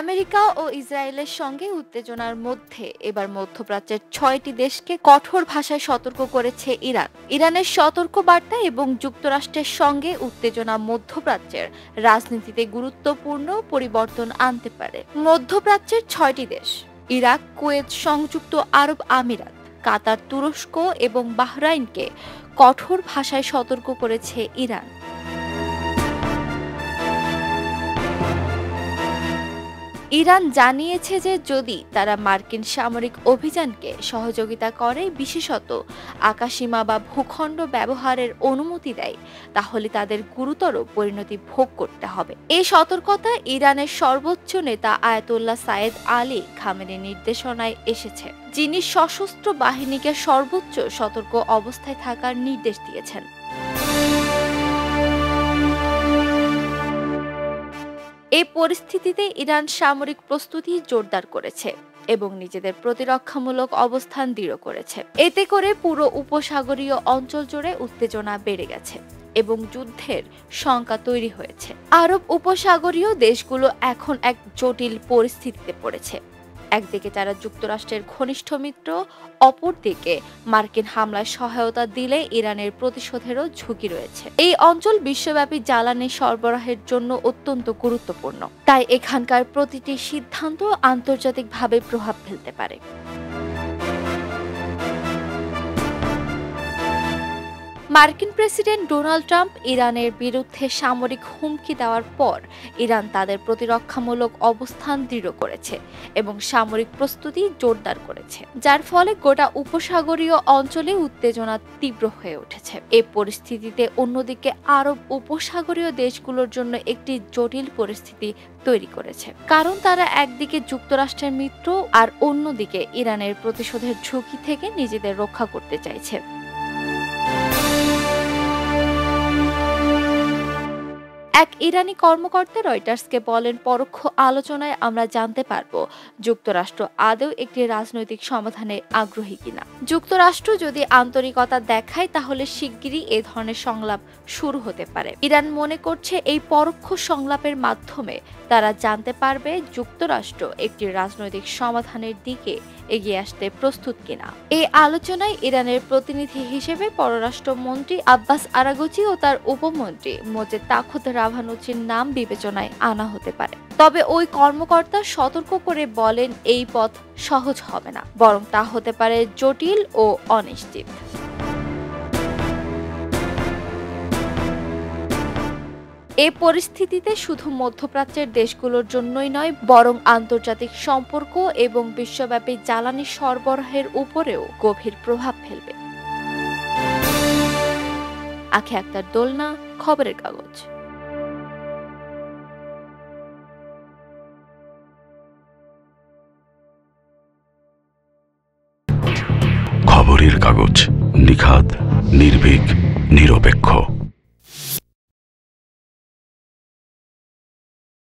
America ও ইসরায়েলের সঙ্গে উত্তেজনার মধ্যে এবার মধ্যপ্রাচ্যের ৬টি দেশকে কঠোর ভাষায় সতর্ক করেছে ইরান। ইরানের সতর্ক বার্তা এবং যুক্তরাষ্ট্রের সঙ্গে উত্তেজনা মধ্যপ্রাচ্যের রাজনীতিতে গুরুত্বপূর্ণ পরিবর্তন আনতে পারে। মধ্যপ্রাচ্যের ৬টি দেশ ইরাক, কুয়েত, সংযুক্ত আরব আমিরাত, কাতার, তুরস্ক এবং বাহরাইনকে কঠোর ভাষায় সতর্ক করেছে ইরান। ইরান জানিয়েছে যে যদি তারা মার্কিন সামরিক অভিযানকে সহযোগিতা করে, বিশেষত আকাশসীমা বা ভূখণ্ড ব্যবহারের অনুমতি দেয়, তাহলে তাদের গুরুতর পরিণতি ভোগ করতে হবে। এই সতর্কতা ইরানের সর্বোচ্চ নেতা আয়াতুল্লাহ সায়েদ আলী খামেনির নির্দেশনায় এসেছে, যিনি সশস্ত্র বাহিনীকে সর্বোচ্চ সতর্ক অবস্থায় থাকার নির্দেশ দিয়েছেন। এই পরিস্থিতিতে ইরান সামরিক প্রস্তুতি জোরদার করেছে এবং নিজেদের প্রতিরক্ষামূলক অবস্থান দৃঢ় করেছে। এতে করে পুরো উপসাগরীয় অঞ্চল জুড়ে উত্তেজনা বেড়ে গেছে এবং যুদ্ধের শঙ্কা তৈরি হয়েছে। আরব উপসাগরীয় দেশগুলো এখন এক জটিল পরিস্থিতিতে পড়েছে। একদিকে তারা যুক্তরাষ্ট্রের ঘনিষ্ঠ মিত্র, অপরদিকে মার্কিন হামলায় সহায়তা দিলে ইরানের প্রতিশোধেরও ঝুঁকি রয়েছে। এই অঞ্চল বিশ্বব্যাপী জ্বালানি সরবরাহের জন্য অত্যন্ত গুরুত্বপূর্ণ, তাই এখানকার প্রতিটি সিদ্ধান্ত আন্তর্জাতিকভাবে প্রভাব ফেলতে পারে। মার্কিন প্রেসিডেন্ট ডোনাল্ড ট্রাম্প ইরানের বিরুদ্ধে সামরিক হুমকি দেওয়ার পর ইরান তাদের প্রতিরক্ষামূলক অবস্থান দৃঢ় করেছে এবং সামরিক প্রস্তুতি জোরদার করেছে, যার ফলে গোটা উপসাগরীয় অঞ্চলে উত্তেজনা তীব্র হয়ে উঠেছে। এই পরিস্থিতিতে অন্যদিকে আরব উপসাগরীয় দেশগুলোর জন্য একটি জটিল পরিস্থিতি তৈরি করেছে, কারণ তারা একদিকে যুক্তরাষ্ট্রের মিত্র আর অন্যদিকে ইরানের প্রতিশোধের ঝুঁকি থেকে নিজেদের রক্ষা করতে চাইছে। এক ইরানি কর্মকর্তা রয়টার্সকে বলেন, পরোক্ষ আলোচনায় আমরা জানতে পারব যুক্তরাষ্ট্র আদৌ একটি রাজনৈতিক সমাধানে আগ্রহী কিনা। যুক্তরাষ্ট্র যদি আন্তরিকতা দেখায় তাহলে শিগগিরই এ ধরনের সংলাপ শুরু হতে পারে। ইরান মনে করছে এই পরোক্ষ সংলাপের মাধ্যমে তারা জানতে পারবে যুক্তরাষ্ট্র একটি রাজনৈতিক সমাধানের দিকে এগিয়ে আসতে প্রস্তুত কিনা। এই আলোচনায় ইরানের প্রতিনিধি হিসেবে পররাষ্ট্রমন্ত্রী আব্বাস আরাগচি ও তার উপমন্ত্রী মোজেদ তাখত রাভানুচির নাম বিবেচনায় আনা হতে পারে। তবে ওই কর্মকর্তা সতর্ক করে বলেন, এই পথ সহজ হবে না, বরং তা হতে পারে জটিল ও অনিশ্চিত। এই পরিস্থিতিতে শুধু মধ্যপ্রাচ্যের দেশগুলোর জন্যই নয়, বরং আন্তর্জাতিক সম্পর্ক এবং বিশ্বব্যাপী জ্বালানি সরবরাহের উপরেও গভীর প্রভাব ফেলবে। আঁখি আক্তার, দোলনা, খবরের কাগজ। খবরের কাগজ, নিখাদ, নির্ভীক, নিরপেক্ষ।